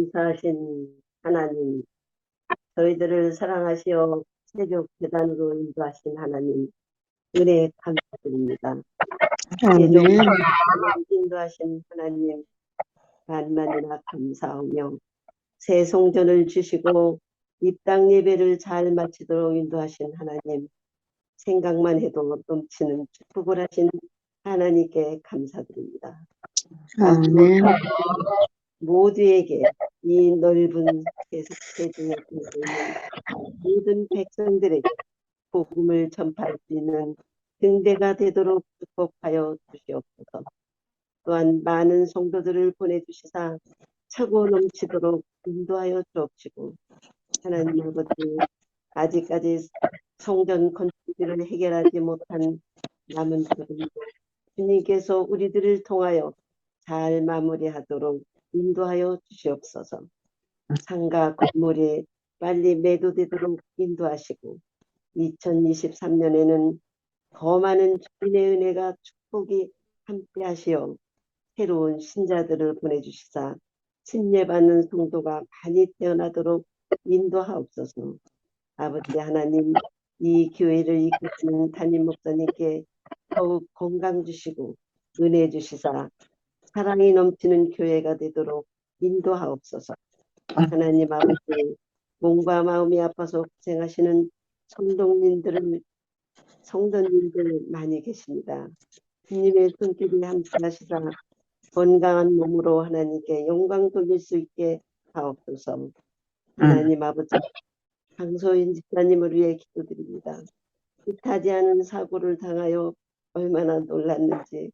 감사하신 하나님, 저희들을 사랑하시어 새벽 재단으로 인도하신 하나님, 은혜에 감사드립니다. 최종 아멘. 인도하신 하나님, 만만이나 감사하며 새 성전을 주시고 입당 예배를 잘 마치도록 인도하신 하나님, 생각만 해도 넘치는 축복을 하신 하나님께 감사드립니다. 아멘. 모두에게 이 넓은 세상에 있는 모든 백성들에게 복음을 전파할 수 있는 등대가 되도록 축복하여 주시옵소서. 또한 많은 성도들을 보내주시사 차고 넘치도록 인도하여 주옵시고, 하나님 아버지, 아직까지 성전 건축비를 해결하지 못한 남은 부분도 주님께서 우리들을 통하여 잘 마무리하도록 인도하여 주시옵소서. 상가 건물이 빨리 매도되도록 인도하시고 2023년에는 더 많은 주님의 은혜가 축복이 함께하시어 새로운 신자들을 보내주시사 침례받는 성도가 많이 태어나도록 인도하옵소서. 아버지 하나님, 이 교회를 이끄시는 담임 목사님께 더욱 건강 주시고 은혜 주시사 사랑이 넘치는 교회가 되도록 인도하옵소서. 하나님 아버지, 몸과 마음이 아파서 고생하시는 성도님들 많이 계십니다. 주님의 손길이 함께하시사 건강한 몸으로 하나님께 영광 돌릴 수 있게 하옵소서. 하나님 아버지, 강소인 집사님을 위해 기도드립니다. 뜻하지 않은 사고를 당하여 얼마나 놀랐는지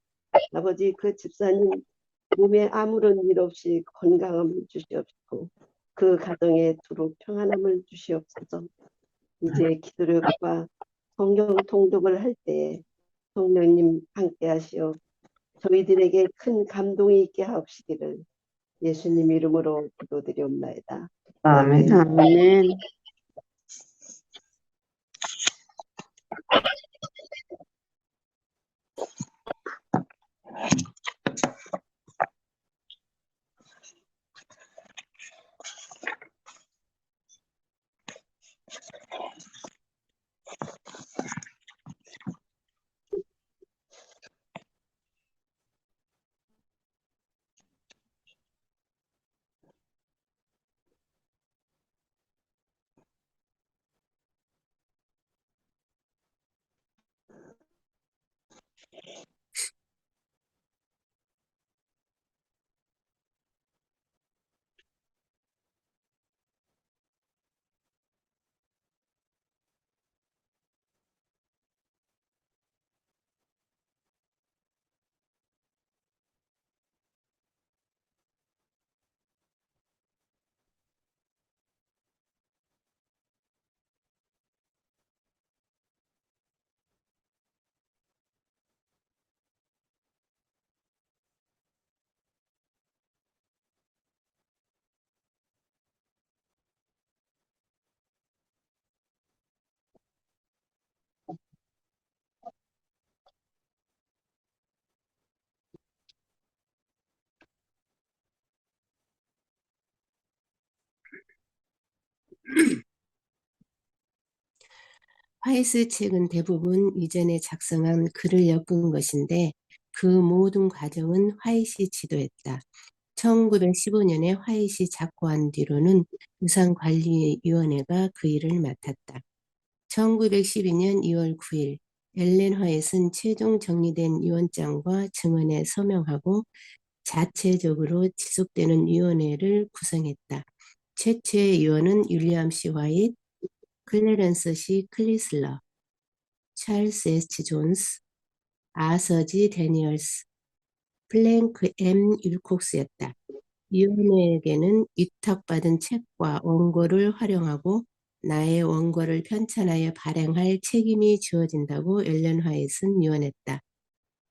아버지, 그 집사님 몸에 아무런 일 없이 건강함을 주시옵시고 그 가정에 두루 평안함을 주시옵소서. 이제 기도력과 성경 통독을 할 때에 성령님 함께 하시어 저희들에게 큰 감동이 있게 하옵시기를 예수님 이름으로 기도드리옵나이다. 아멘. 아멘. 화이스 책은 대부분 이전에 작성한 글을 엮은 것인데 그 모든 과정은 화이트이 지도했다. 1915년에 화이트이 작고한 뒤로는 유산관리위원회가 그 일을 맡았다. 1912년 2월 9일 엘렌 화이트는 최종 정리된 위원장과 증언에 서명하고 자체적으로 지속되는 위원회를 구성했다. 최초의 위원은 윌리엄 C. 화이트, 클래런스 C. 클리슬러, 찰스 S. 존스, 아서 G. 데니얼스, 플랭크 M. 윌콕스였다. 위원회에게는 위탁받은 책과 원고를 활용하고 나의 원고를 편찬하여 발행할 책임이 주어진다고 엘렌 화이트는 유언했다.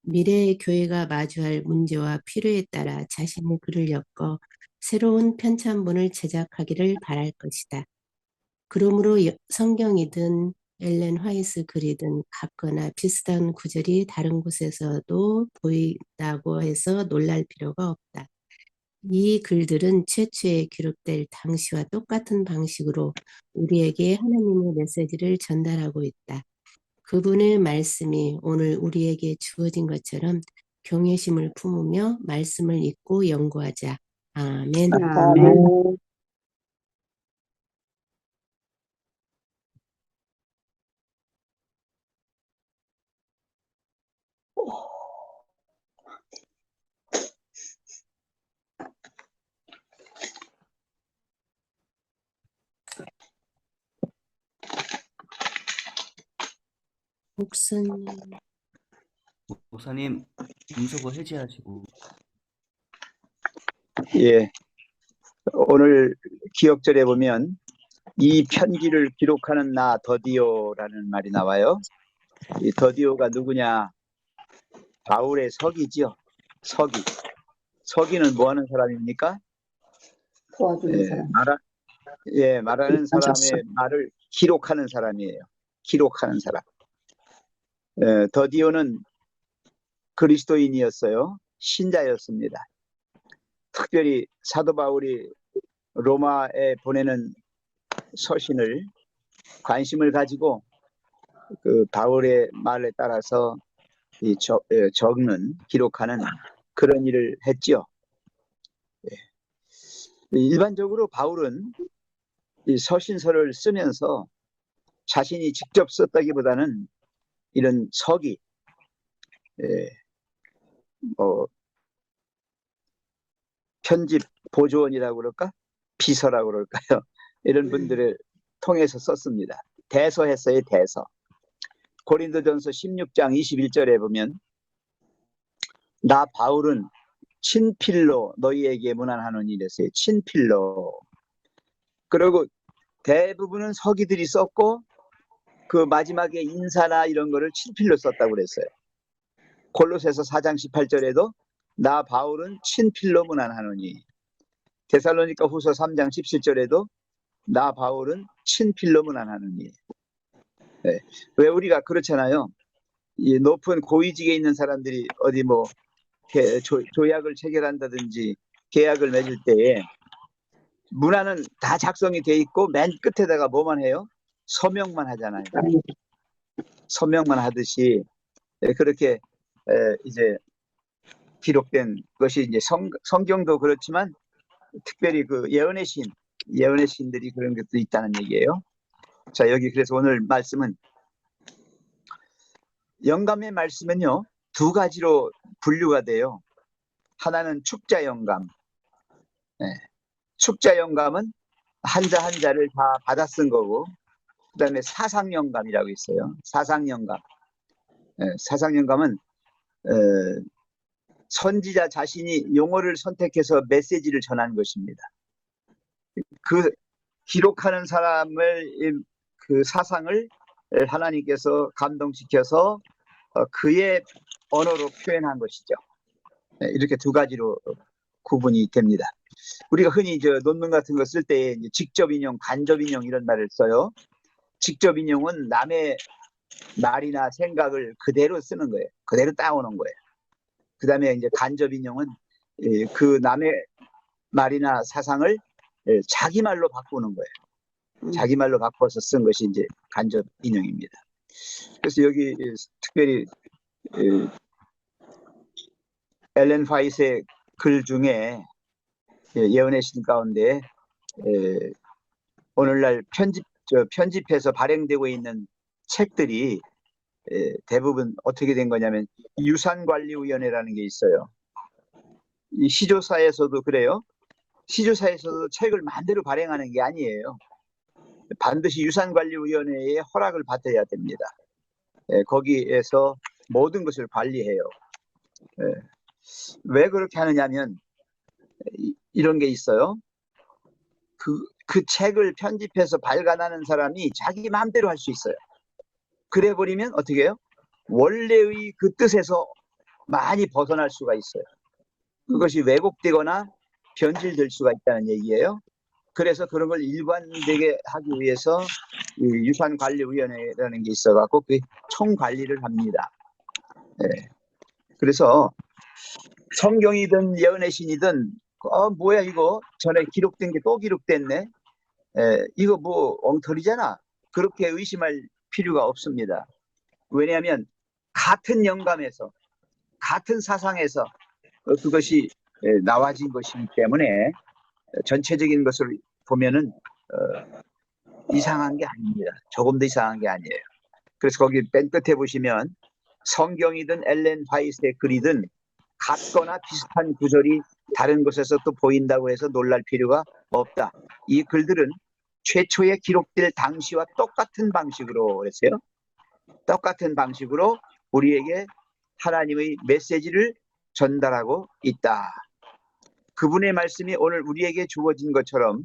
미래의 교회가 마주할 문제와 필요에 따라 자신의 글을 엮어 새로운 편찬본을 제작하기를 바랄 것이다. 그러므로 성경이든 엘렌 화이트 글이든 같거나 비슷한 구절이 다른 곳에서도 보인다고 해서 놀랄 필요가 없다. 이 글들은 최초에 기록될 당시와 똑같은 방식으로 우리에게 하나님의 메시지를 전달하고 있다. 그분의 말씀이 오늘 우리에게 주어진 것처럼 경외심을 품으며 말씀을 읽고 연구하자. 아멘. 아멘. 목사님. 목사님, 음소거 해제하시고. 예, 오늘 기억절에 보면 이 편지를 기록하는 나 더디오라는 말이 나와요. 이 더디오가 누구냐? 바울의 서기죠. 서기. 서기는 뭐 하는 사람입니까? 도와주는 사람. 말하는 사람의 말을 기록하는 사람이에요. 기록하는 사람. 더디오는 그리스도인이었어요. 신자였습니다. 특별히 사도 바울이 로마에 보내는 서신을 관심을 가지고 그 바울의 말에 따라서 적는, 기록하는 그런 일을 했죠. 일반적으로 바울은 이 서신서를 쓰면서 자신이 직접 썼다기보다는 이런 서기, 편집 보조원이라고 그럴까? 비서라고 그럴까요? 이런 분들을 통해서 썼습니다. 대서했어요, 대서. 고린도전서 16장 21절에 보면 나 바울은 친필로 너희에게 문안하노니 이랬어요. 친필로. 그리고 대부분은 서기들이 썼고 그 마지막에 인사나 이런 거를 친필로 썼다고 그랬어요. 골로새서 4장 18절에도 나 바울은 친필로 문안하노니, 데살로니가 후서 3장 17절에도 나 바울은 친필로 문안하노니. 네. 왜 우리가 그렇잖아요. 이 높은 고위직에 있는 사람들이 어디 뭐 조약을 체결한다든지 계약을 맺을 때에 문안은 다 작성이 돼 있고 맨 끝에다가 뭐만 해요? 서명만 하잖아요. 서명만 하듯이 그렇게 이제 기록된 것이 이제 성경도 그렇지만 특별히 그 예언의 신들이 그런 것도 있다는 얘기예요. 자, 여기 그래서 오늘 말씀은 영감의 말씀은요, 두 가지로 분류가 돼요. 하나는 축자 영감. 축자 영감은 한자 한자를 다 받아 쓴 거고, 그 다음에 사상 영감이라고 있어요. 사상 영감. 사상 영감은 선지자 자신이 용어를 선택해서 메시지를 전하는 것입니다. 그 기록하는 사람을 그 사상을 하나님께서 감동시켜서 그의 언어로 표현한 것이죠. 이렇게 두 가지로 구분이 됩니다. 우리가 흔히 논문 같은 거 쓸 때 직접 인용, 간접 인용 이런 말을 써요. 직접 인용은 남의 말이나 생각을 그대로 쓰는 거예요. 그대로 따오는 거예요. 그 다음에 이제 간접 인용은 그 남의 말이나 사상을 자기 말로 바꾸는 거예요. 자기 말로 바꿔서 쓴 것이 이제 간접 인용입니다. 그래서 여기 특별히 엘렌 화이트의 글 중에 예언의 신 가운데 오늘날 편집해서 발행되고 있는 책들이 대부분 어떻게 된 거냐면 유산관리위원회라는 게 있어요. 이 시조사에서도 그래요. 시조사에서도 책을 마음대로 발행하는 게 아니에요. 반드시 유산관리위원회의 허락을 받아야 됩니다. 거기에서 모든 것을 관리해요. 왜 그렇게 하느냐면 이런 게 있어요. 그 책을 편집해서 발간하는 사람이 자기 마음대로 할 수 있어요. 그래 버리면 어떻게 해요? 원래의 그 뜻에서 많이 벗어날 수가 있어요. 그것이 왜곡되거나 변질될 수가 있다는 얘기예요. 그래서 그런 걸 일관되게 하기 위해서 유산관리위원회라는 게 있어갖고 그 총관리를 합니다. 그래서 성경이든 예언의 신이든 뭐야 이거 전에 기록된 게 또 기록됐네. 이거 뭐 엉터리잖아. 그렇게 의심할 필요가 없습니다. 왜냐하면 같은 영감에서 같은 사상에서 그것이 나와진 것이기 때문에 전체적인 것을 보면은 이상한 게 아닙니다. 조금도 이상한 게 아니에요. 그래서 거기 맨 끝에 보시면 성경이든 엘렌 화이트의 글이든 같거나 비슷한 구절이 다른 곳에서 또 보인다고 해서 놀랄 필요가 없다. 이 글들은 최초에 기록될 당시와 똑같은 방식으로 그랬어요. 똑같은 방식으로 우리에게 하나님의 메시지를 전달하고 있다. 그분의 말씀이 오늘 우리에게 주어진 것처럼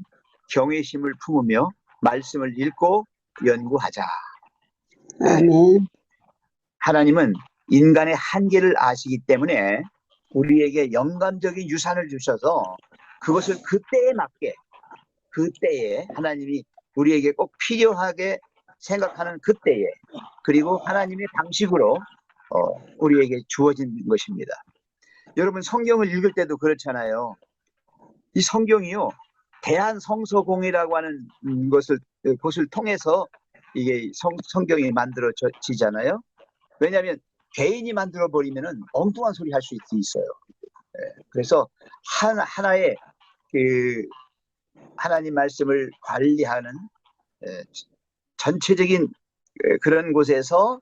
경외심을 품으며 말씀을 읽고 연구하자. 아멘. 하나님은 인간의 한계를 아시기 때문에 우리에게 영감적인 유산을 주셔서 그것을 그때에 맞게, 그때에 하나님이 우리에게 꼭 필요하게 생각하는 그때에, 그리고 하나님의 방식으로 우리에게 주어진 것입니다. 여러분 성경을 읽을 때도 그렇잖아요. 이 성경이요, 대한성서공이라고 하는 곳을 통해서 이게 성경이 만들어지잖아요. 왜냐하면 개인이 만들어 버리면은 엉뚱한 소리 할 수 있어요. 그래서 하나의 그 하나님 말씀을 관리하는 전체적인 그런 곳에서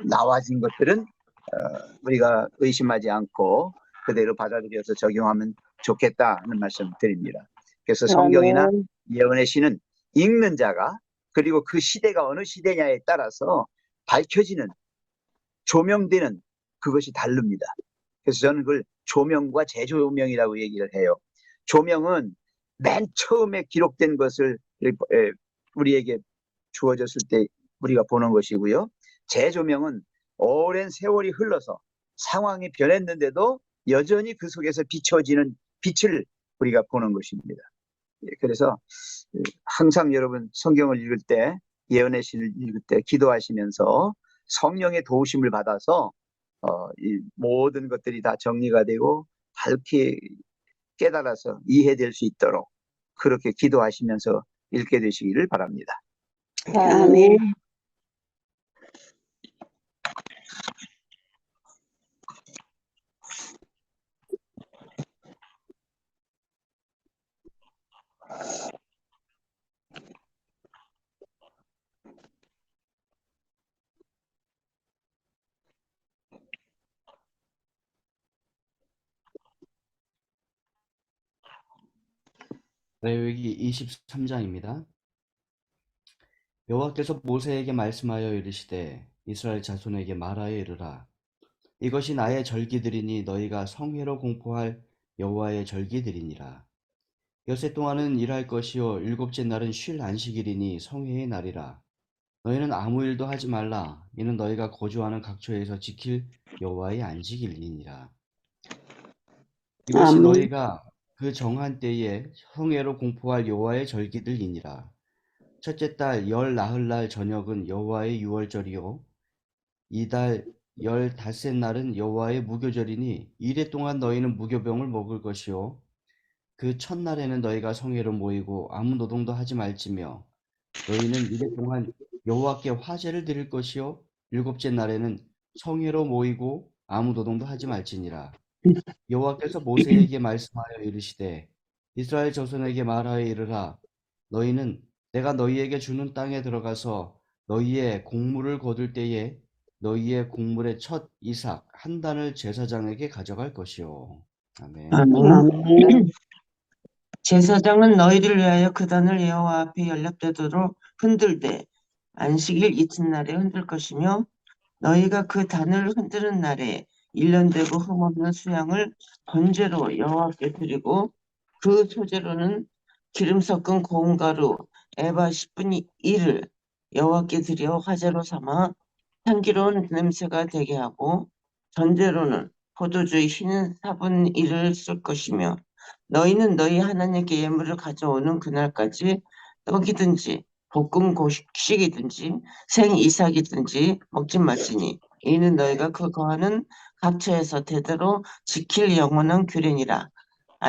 나와진 것들은 우리가 의심하지 않고 그대로 받아들여서 적용하면 좋겠다는 말씀을 드립니다. 그래서 성경이나 아멘. 예언의 시는 읽는 자가, 그리고 그 시대가 어느 시대냐에 따라서 밝혀지는, 조명되는 그것이 다릅니다. 그래서 저는 그걸 조명과 재조명이라고 얘기를 해요. 조명은 맨 처음에 기록된 것을 우리에게 주어졌을 때 우리가 보는 것이고요. 재조명은 오랜 세월이 흘러서 상황이 변했는데도 여전히 그 속에서 비춰지는 빛을 우리가 보는 것입니다. 그래서 항상 여러분 성경을 읽을 때, 예언의 시를 읽을 때 기도하시면서 성령의 도우심을 받아서 이 모든 것들이 다 정리가 되고 밝게 깨달아서 이해될 수 있도록 그렇게 기도하시면서 읽게 되시기를 바랍니다. 아멘. 레위기 23장입니다. 여호와께서 모세에게 말씀하여 이르시되 이스라엘 자손에게 말하여 이르라. 이것이 나의 절기들이니 너희가 성회로 공포할 여호와의 절기들이니라. 엿새 동안은 일할 것이요 일곱째 날은 쉴 안식일이니 성회의 날이라. 너희는 아무 일도 하지 말라. 이는 너희가 거주하는 각처에서 지킬 여호와의 안식일이니라. 이것이 아멘. 너희가 그 정한 때에 성회로 공포할 여호와의 절기들이니라. 첫째 달 열 나흘날 저녁은 여호와의 유월절이요 이달 15날은 여호와의 무교절이니 이래 동안 너희는 무교병을 먹을 것이요 그 첫날에는 너희가 성회로 모이고 아무 노동도 하지 말지며 너희는 이래 동안 여호와께 화제를 드릴 것이요 일곱째 날에는 성회로 모이고 아무 노동도 하지 말지니라. 여호와께서 모세에게 말씀하여 이르시되 이스라엘 자손에게 말하여 이르라. 너희는 내가 너희에게 주는 땅에 들어가서 너희의 곡물을 거둘 때에 너희의 곡물의 첫 이삭 한 단을 제사장에게 가져갈 것이요. 아멘. 아멘. 제사장은 너희를 위하여 그 단을 여호와 앞에 연락되도록 흔들되 안식일 이튿날에 흔들 것이며 너희가 그 단을 흔드는 날에 일련되고 흠없는 수양을 번제로 여호와께 드리고 그 소재로는 기름 섞은 고운 가루 에바 10분의 1을 여호와께 드려 화제로 삼아 향기로운 냄새가 되게 하고 전제로는 포도주의 흰 4분의 1을 쓸 것이며 너희는 너희 하나님께 예물을 가져오는 그날까지 떡이든지 볶음 곡식이든지 생 이삭이든지 먹지 말지니 이는 너희가 그 거하는 각처에서 대대로 지킬 영원한 규례니라.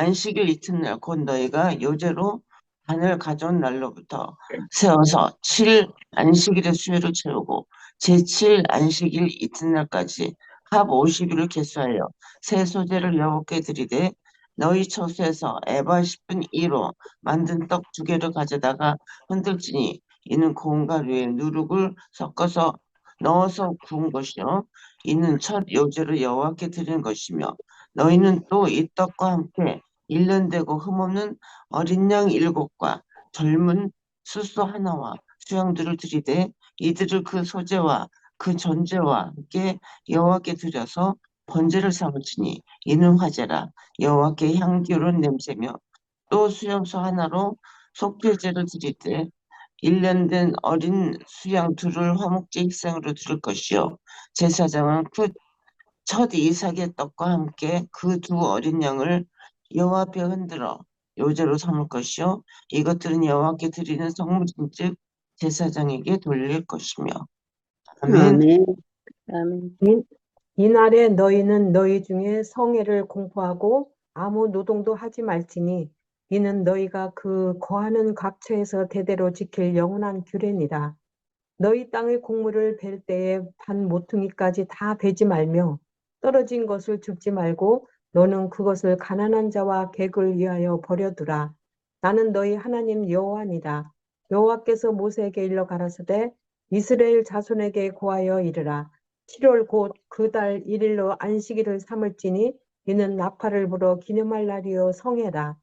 안식일 이튿날 곧 너희가 요제로 단을 가져온 날로부터 세워서 7일 안식일의 수요를 채우고 제7 안식일 이튿날까지 합 50일을 계수하여 새 소재를 여호와께 드리되 너희 처소에서 에바 10분 2로 만든 떡 2개를 가져다가 흔들지니 이는 고운 가루에 누룩을 섞어서 넣어서 구운 것이요 이는 첫 요제를 여호와께 드리는 것이며 너희는 또 이 떡과 함께 1년 되고 흠없는 어린 양 7과 젊은 수소 하나와 수양들을 드리되 이들을 그 소재와 그 전제와 함께 여호와께 드려서 번제를 삼을지니 이는 화제라 여호와께 향기로운 냄새며 또 수염소 하나로 속죄제를 드리되 1년 된 어린 수양 둘을 화목제 희생으로 드릴 것이요 제사장은 그 첫 이삭의 떡과 함께 그 두 어린 양을 여호와 앞에 흔들어 요제로 삼을 것이요 이것들은 여호와께 드리는 성물인즉 제사장에게 돌릴 것이며 아멘. 아멘. 아멘. 이날에 너희는 너희 중에 성회를 공포하고 아무 노동도 하지 말지니 이는 너희가 그 거하는 각처에서 대대로 지킬 영원한 규례니라. 너희 땅의 곡물을 벨 때에 반 모퉁이까지 다 베지 말며 떨어진 것을 줍지 말고 너는 그것을 가난한 자와 객을 위하여 버려두라. 나는 너희 하나님 여호와니라. 여호와께서 모세에게 일러 가라사대 이스라엘 자손에게 고하여 이르라. 7월 곧 그 달 1일로 안식일을 삼을지니 이는 나팔을 불어 기념할 날이요 성회라.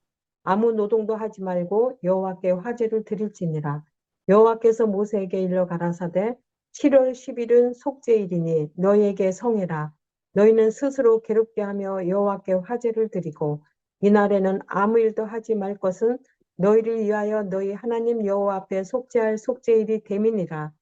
아무 노동도 하지 말고 여호와께 화제를 드릴지니라. 여호와께서 모세에게 일러 가라사대 7월 10일은 속죄일이니 너희에게 성회라. 너희는 스스로 괴롭게 하며 여호와께 화제를 드리고 이날에는 아무 일도 하지 말 것은 너희를 위하여 너희 하나님 여호와 앞에 속죄할 속죄일이 됨이니라.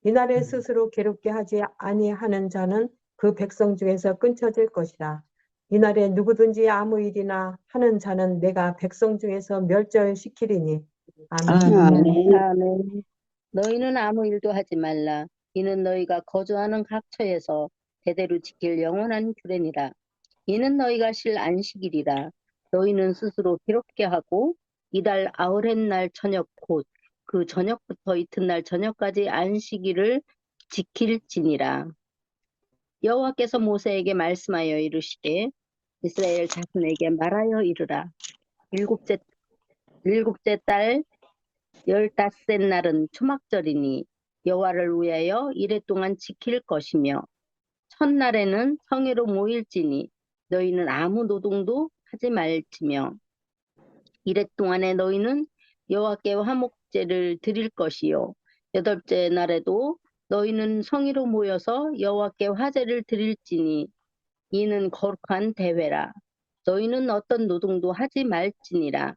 이날에 스스로 괴롭게 하지 아니하는 자는 그 백성 중에서 끊쳐질 것이라. 이날에 누구든지 아무 일이나 하는 자는 내가 백성 중에서 멸절시키리니. 아멘. 아멘. 아멘. 너희는 아무 일도 하지 말라. 이는 너희가 거주하는 각처에서 대대로 지킬 영원한 규례니라. 이는 너희가 쉴 안식일이라. 너희는 스스로 괴롭게 하고 이달 아우렛 날 저녁 곧 그 저녁부터 이튿날 저녁까지 안식일을 지킬지니라. 여호와께서 모세에게 말씀하여 이르시되 이스라엘 자손에게 말하여 이르라. 일곱째 달 15셋 날은 초막절이니 여호와를 위하여 이래 동안 지킬 것이며 첫날에는 성회로 모일지니 너희는 아무 노동도 하지 말지며 이래 동안에 너희는 여호와께 화목제를 드릴 것이요 8째 날에도 너희는 성회로 모여서 여호와께 화제를 드릴지니 이는 거룩한 대회라. 너희는 어떤 노동도 하지 말지니라.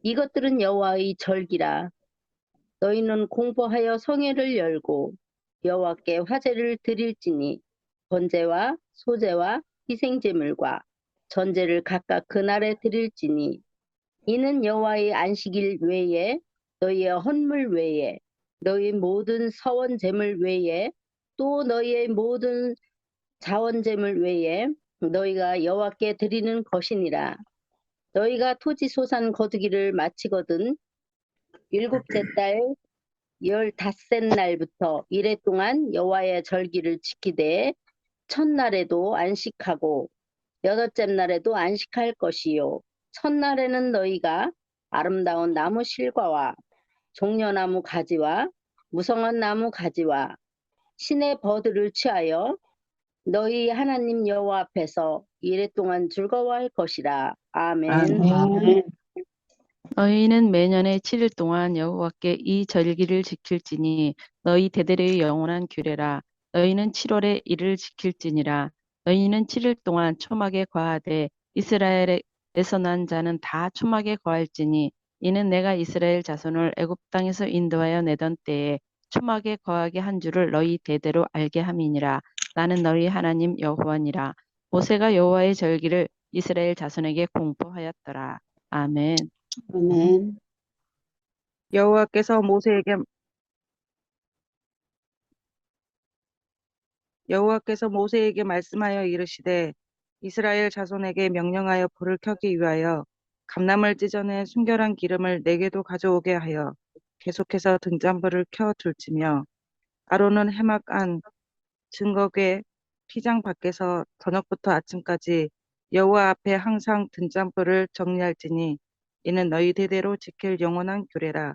이것들은 여호와의 절기라. 너희는 공포하여 성회를 열고 여호와께 화제를 드릴지니 번제와 소제와 희생제물과 전제를 각각 그날에 드릴지니 이는 여호와의 안식일 외에 너희의 헌물 외에 너희 모든 서원 제물 외에 또 너희의 모든 자원 제물 외에 너희가 여호와께 드리는 것이니라. 너희가 토지 소산 거두기를 마치거든 7째 달 15셋 날부터 이래 동안 여호와의 절기를 지키되 첫날에도 안식하고 8째 날에도 안식할 것이요 첫날에는 너희가 아름다운 나무 실과와 종려나무 가지와 무성한 나무 가지와 신의 버들을 취하여 너희 하나님 여호와 앞에서 이래 동안 즐거워할 것이라. 아멘. 아멘. 너희는 매년에 7일 동안 여호와께 이 절기를 지킬지니 너희 대대의 영원한 규례라. 너희는 7월에 이를 지킬지니라. 너희는 7일 동안 초막에 거하되 이스라엘에서 난 자는 다 초막에 거할지니 이는 내가 이스라엘 자손을 애굽 땅에서 인도하여 내던 때에 초막에 거하게 한 줄을 너희 대대로 알게 함이니라. 나는 너희 하나님 여호와니라. 모세가 여호와의 절기를 이스라엘 자손에게 공포하였더라. 아멘. 아멘. 여호와께서 모세에게 말씀하여 이르시되 이스라엘 자손에게 명령하여 불을 켜기 위하여 감람을 찢어낸 순결한 기름을 내게도 가져오게 하여 계속해서 등잔불을 켜 둘지며 아론은 해막 안 증거궤 피장 밖에서 저녁부터 아침까지 여호와 앞에 항상 등잔불을 정리할지니 이는 너희 대대로 지킬 영원한 규례라.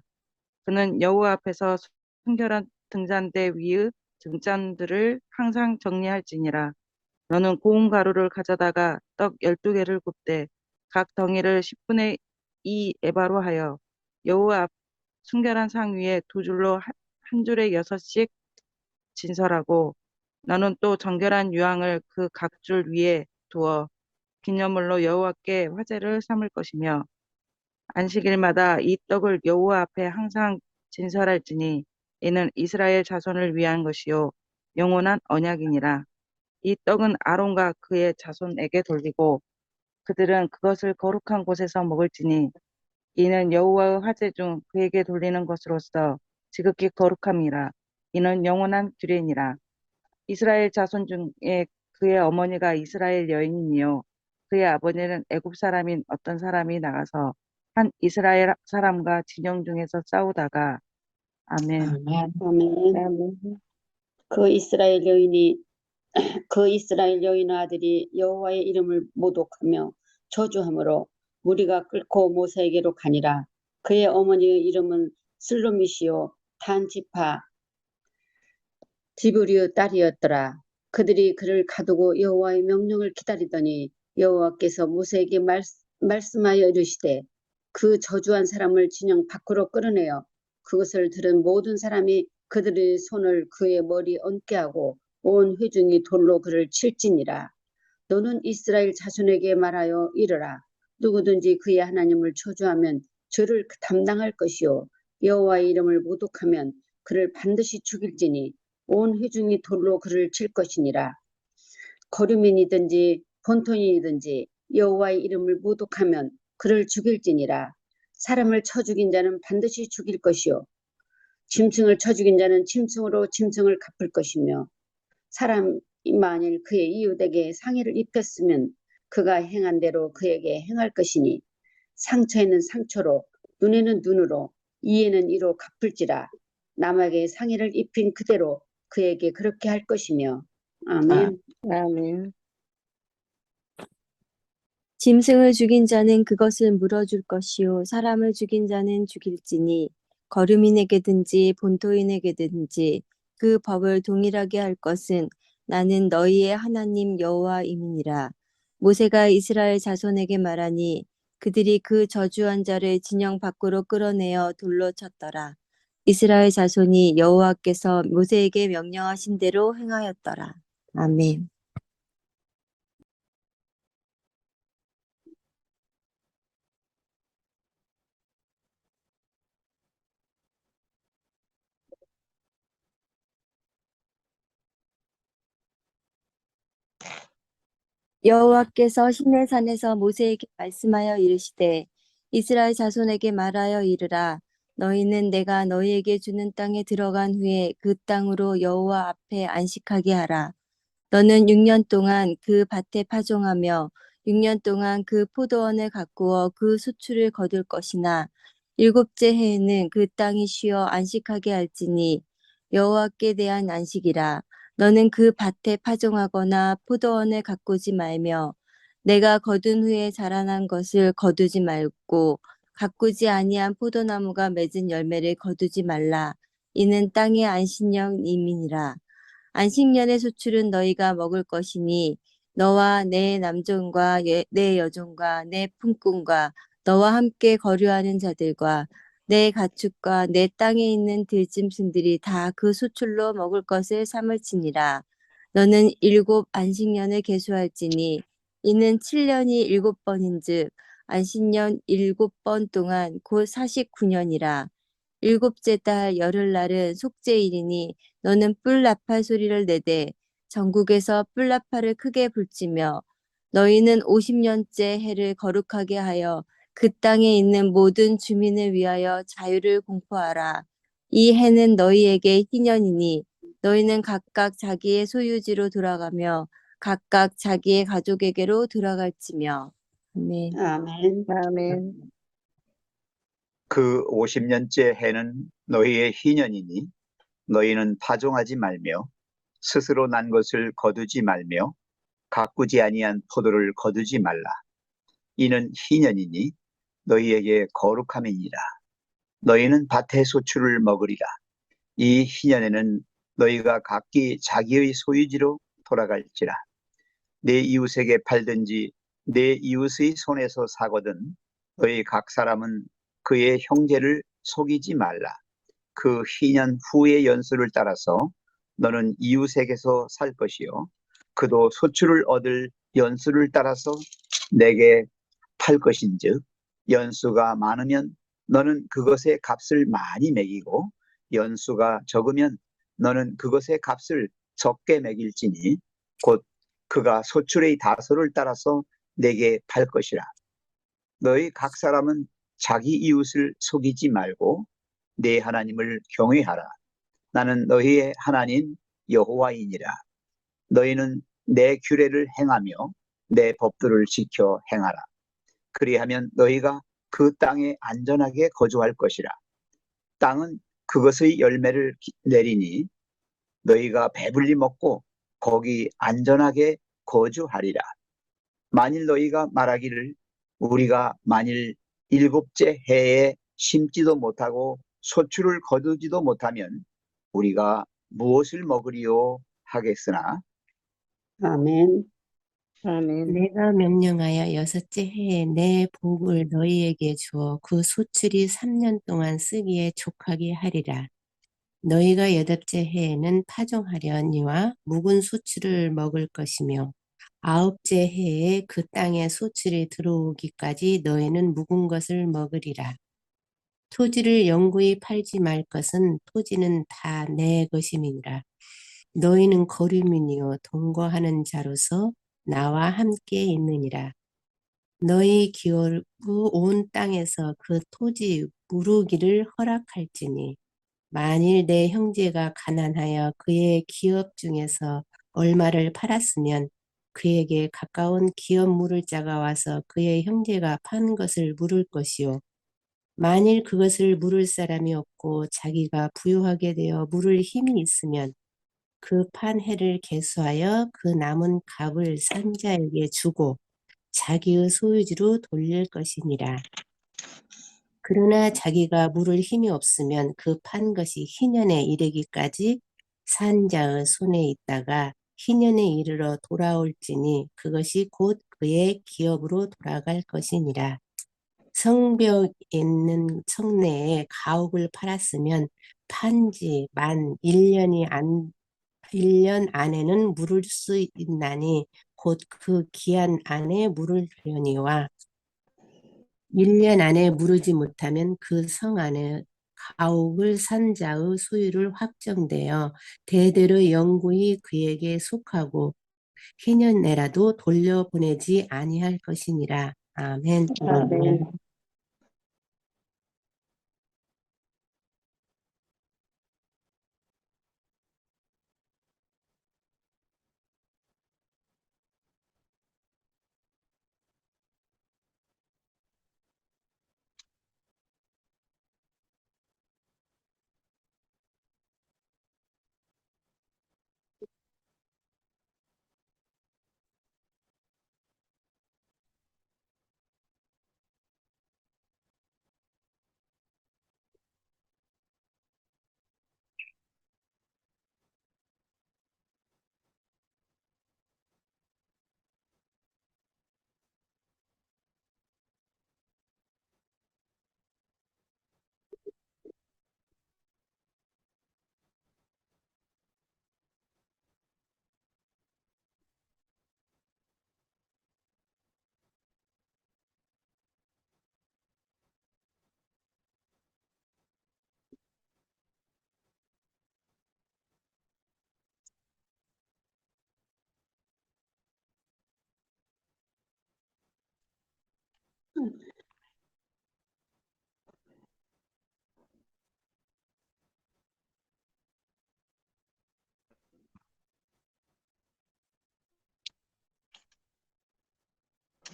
그는 여호와 앞에서 순결한 등잔대 위의 등잔들을 항상 정리할지니라. 너는 고운 가루를 가져다가 떡 12개를 굽되 각 덩이를 10분의 2 에바로 하여 여호와 앞 순결한 상 위에 두 줄로 한 줄에 6씩 진설하고 너는 또 정결한 유황을 그 각 줄 위에 두어 기념물로 여호와께 화제를 삼을 것이며 안식일마다 이 떡을 여호와 앞에 항상 진설할지니 이는 이스라엘 자손을 위한 것이요 영원한 언약이니라. 이 떡은 아론과 그의 자손에게 돌리고 그들은 그것을 거룩한 곳에서 먹을지니 이는 여호와의 화제 중 그에게 돌리는 것으로서 지극히 거룩함이라. 이는 영원한 규례니라. 이스라엘 자손 중에 그의 어머니가 이스라엘 여인이요 그의 아버지는 애굽 사람인 어떤 사람이 나가서 한 이스라엘 사람과 진영 중에서 싸우다가 아멘. 아멘. 아멘. 그 이스라엘 여인의 아들이 여호와의 이름을 모독하며 저주함으로 무리가 끓고 모세에게로 가니라. 그의 어머니의 이름은 슬로미시요 단지파 디브리의 딸이었더라. 그들이 그를 가두고 여호와의 명령을 기다리더니 여호와께서 모세에게 말씀하여 이르시되 그 저주한 사람을 진영 밖으로 끌어내어 그것을 들은 모든 사람이 그들의 손을 그의 머리에 얹게 하고 온 회중이 돌로 그를 칠지니라. 너는 이스라엘 자손에게 말하여 이르라. 누구든지 그의 하나님을 저주하면 죄를 담당할 것이요 여호와의 이름을 모독하면 그를 반드시 죽일지니 온 회중이 돌로 그를 칠 것이니라. 거류민이든지 본토인이든지 여호와의 이름을 모독하면 그를 죽일지니라. 사람을 쳐 죽인 자는 반드시 죽일 것이요 짐승을 쳐 죽인 자는 짐승으로 짐승을 갚을 것이며 사람이 만일 그의 이웃에게 상해를 입혔으면 그가 행한 대로 그에게 행할 것이니 상처에는 상처로 눈에는 눈으로 이에는 이로 갚을지라. 남에게 상해를 입힌 그대로 그에게 그렇게 할 것이며 아멘. 아멘. 짐승을 죽인 자는 그것을 물어줄 것이요 사람을 죽인 자는 죽일지니 거류민에게든지 본토인에게든지 그 법을 동일하게 할 것은 나는 너희의 하나님 여호와임이니라. 모세가 이스라엘 자손에게 말하니 그들이 그 저주한 자를 진영 밖으로 끌어내어 돌로 쳤더라. 이스라엘 자손이 여호와께서 모세에게 명령하신 대로 행하였더라. 아멘. 여호와께서 시내산에서 모세에게 말씀하여 이르시되 이스라엘 자손에게 말하여 이르라. 너희는 내가 너희에게 주는 땅에 들어간 후에 그 땅으로 여호와 앞에 안식하게 하라. 너는 6년 동안 그 밭에 파종하며 6년 동안 그 포도원을 가꾸어 그 수출을 거둘 것이나 7째 해에는 그 땅이 쉬어 안식하게 할지니 여호와께 대한 안식이라. 너는 그 밭에 파종하거나 포도원을 가꾸지 말며 내가 거둔 후에 자라난 것을 거두지 말고 가꾸지 아니한 포도나무가 맺은 열매를 거두지 말라. 이는 땅의 안식년임이니라. 안식년의 수출은 너희가 먹을 것이니 너와 내 남종과 내 여종과 내 품꾼과 너와 함께 거류하는 자들과 내 가축과 내 땅에 있는 들짐승들이 다 그 수출로 먹을 것을 삼을지니라. 너는 7 안식년을 계수할지니 이는 7년이 7번인즉 안식년 7번 동안 곧 49년이라. 7째 달 열흘날은 속죄일이니 너는 뿔 나팔 소리를 내되 전국에서 뿔 나팔을 크게 불지며 너희는 50년째 해를 거룩하게 하여 그 땅에 있는 모든 주민을 위하여 자유를 공포하라. 이 해는 너희에게 희년이니 너희는 각각 자기의 소유지로 돌아가며 각각 자기의 가족에게로 돌아갈지며 아멘. 아멘. 아멘. 그 50년째 해는 너희의 희년이니 너희는 파종하지 말며 스스로 난 것을 거두지 말며 가꾸지 아니한 포도를 거두지 말라. 이는 희년이니 너희에게 거룩함이니라. 너희는 밭의 소출을 먹으리라. 이 희년에는 너희가 각기 자기의 소유지로 돌아갈지라. 내 이웃에게 팔든지 내 이웃의 손에서 사거든 너희 각 사람은 그의 형제를 속이지 말라. 그 희년 후의 연수를 따라서 너는 이웃에게서 살 것이요 그도 소출을 얻을 연수를 따라서 내게 팔 것인즉 연수가 많으면 너는 그것의 값을 많이 매기고 연수가 적으면 너는 그것의 값을 적게 매길지니 곧 그가 소출의 다소를 따라서 내게 팔 것이라. 너희 각 사람은 자기 이웃을 속이지 말고 내 하나님을 경외하라. 나는 너희의 하나님 여호와이니라. 너희는 내 규례를 행하며 내 법도를 지켜 행하라. 그리하면 너희가 그 땅에 안전하게 거주할 것이라. 땅은 그것의 열매를 내리니 너희가 배불리 먹고 거기 안전하게 거주하리라. 만일 너희가 말하기를 우리가 만일 일곱째 해에 심지도 못하고 소출을 거두지도 못하면 우리가 무엇을 먹으리요 하겠으나 아멘. 아멘. 내가 명령하여 여섯째 해에 내 복을 너희에게 주어 그 소출이 3년 동안 쓰기에 족하게 하리라. 너희가 여덟째 해에는 파종하려니와 묵은 소출을 먹을 것이며 아홉째 해에 그 땅에 소출이 들어오기까지 너희는 묵은 것을 먹으리라. 토지를 영구히 팔지 말 것은 토지는 다 내 것임이니라. 너희는 거류민이요 동거하는 자로서 나와 함께 있느니라. 너희 기업으 온 땅에서 그 토지 무르기를 허락할지니 만일 내 형제가 가난하여 그의 기업 중에서 얼마를 팔았으면 그에게 가까운 기업 물을 자가 와서 그의 형제가 판 것을 물을 것이요 만일 그것을 물을 사람이 없고 자기가 부유하게 되어 물을 힘이 있으면 그 판 해를 계수하여 그 남은 값을 산 자에게 주고 자기의 소유지로 돌릴 것이니라. 그러나 자기가 물을 힘이 없으면 그 판 것이 희년에 이르기까지 산 자의 손에 있다가 희년에 이르러 돌아올지니 그것이 곧 그의 기업으로 돌아갈 것이니라. 성벽 있는 성내에 가옥을 팔았으면 판지 만 1년 안에는 물을 수 있나니 곧 그 기한 안에 물으려니와 1년 안에 무르지 못하면 그 성 안에 가옥을 산 자의 소유를 확정되어 대대로 영구히 그에게 속하고 희년 내라도 돌려보내지 아니할 것이니라. 아멘. 아멘.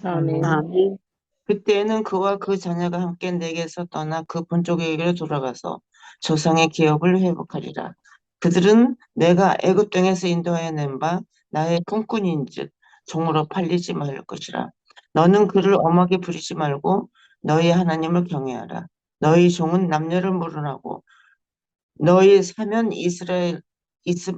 아멘. 아멘. 그때에는 그와 그 자녀가 함께 내게서 떠나 그 본족에게로 돌아가서 조상의 기업을 회복하리라. 그들은 내가 애굽 땅에서 인도하여 낸 바 나의 품꾼인즉 종으로 팔리지 말 것이라. 너는 그를 엄하게 부리지 말고 너희 하나님을 경외하라. 너희 종은 남녀를 물어나고 너희 사면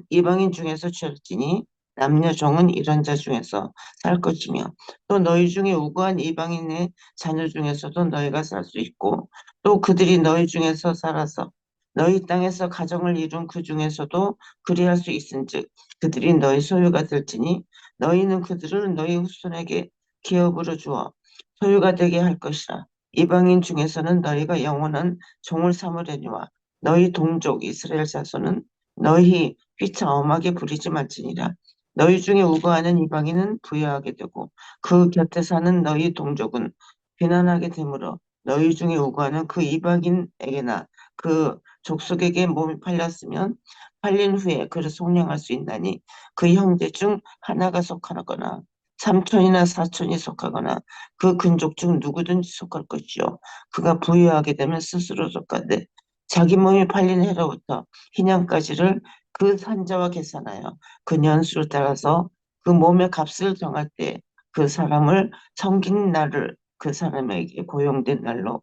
이방인 중에서 취할지니 남녀 종은 이런 자 중에서 살 것이며 또 너희 중에 우고한 이방인의 자녀 중에서도 너희가 살 수 있고 또 그들이 너희 중에서 살아서 너희 땅에서 가정을 이룬 그 중에서도 그리할 수 있은즉 그들이 너희 소유가 될지니 너희는 그들을 너희 후손에게 기업으로 주어 소유가 되게 할 것이라. 이방인 중에서는 너희가 영원한 종을 삼으려니와 너희 동족 이스라엘 자손은 너희 휘차 엄하게 부리지 말지니라. 너희 중에 우거하는 이방인은 부여하게 되고 그 곁에 사는 너희 동족은 비난하게 되므로 너희 중에 우거하는 그 이방인에게나 그 족속에게 몸이 팔렸으면 팔린 후에 그를 속량할 수 있나니 그 형제 중 하나가 속하거나 삼촌이나 사촌이 속하거나 그 근족 중 누구든지 속할 것이요 그가 부유하게 되면 스스로 속하되 자기 몸이 팔린 해로부터 희년까지를 그 산자와 계산하여 그 년수를 따라서 그 몸의 값을 정할 때 그 사람을 섬긴 날을 그 사람에게 고용된 날로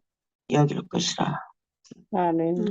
여길 것이라. 아멘.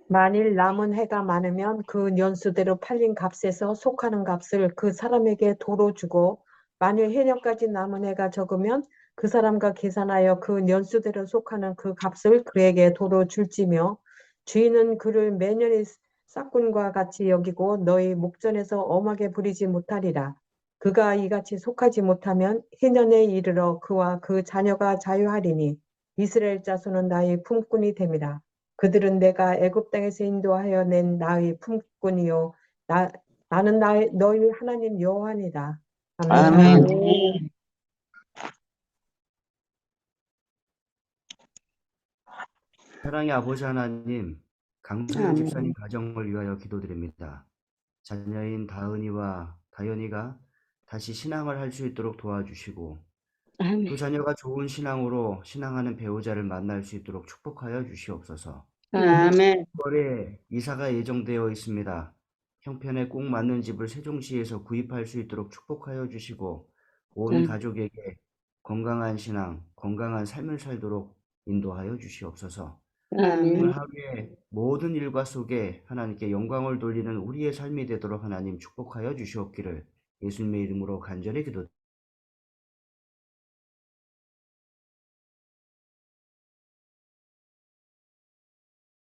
만일 남은 해가 많으면 그 년수대로 팔린 값에서 속하는 값을 그 사람에게 도로 주고 만일 해년까지 남은 해가 적으면 그 사람과 계산하여 그 년수대로 속하는 그 값을 그에게 도로 줄지며 주인은 그를 매년의 싹군과 같이 여기고 너희 목전에서 엄하게 부리지 못하리라. 그가 이같이 속하지 못하면 해년에 이르러 그와 그 자녀가 자유하리니 이스라엘 자손은 나의 품꾼이 됨이라. 그들은 내가 애굽 땅에서 인도하여 낸 나의 품꾼이요 나는 너희 하나님 여호와니라. 아멘. 아멘. 아멘. 사랑의 아버지 하나님, 강소영 아멘. 집사님 가정을 위하여 기도드립니다. 자녀인 다은이와 다현이가 다시 신앙을 할 수 있도록 도와주시고 또 아멘. 자녀가 좋은 신앙으로 신앙하는 배우자를 만날 수 있도록 축복하여 주시옵소서. 아멘. 6월에 이사가 예정되어 있습니다. 형편에 꼭 맞는 집을 세종시에서 구입할 수 있도록 축복하여 주시고 온 가족에게 건강한 신앙, 건강한 삶을 살도록 인도하여 주시옵소서. 아멘. 오늘 하루의 모든 일과 속에 하나님께 영광을 돌리는 우리의 삶이 되도록 하나님 축복하여 주시옵기를 예수님의 이름으로 간절히 기도드립니다.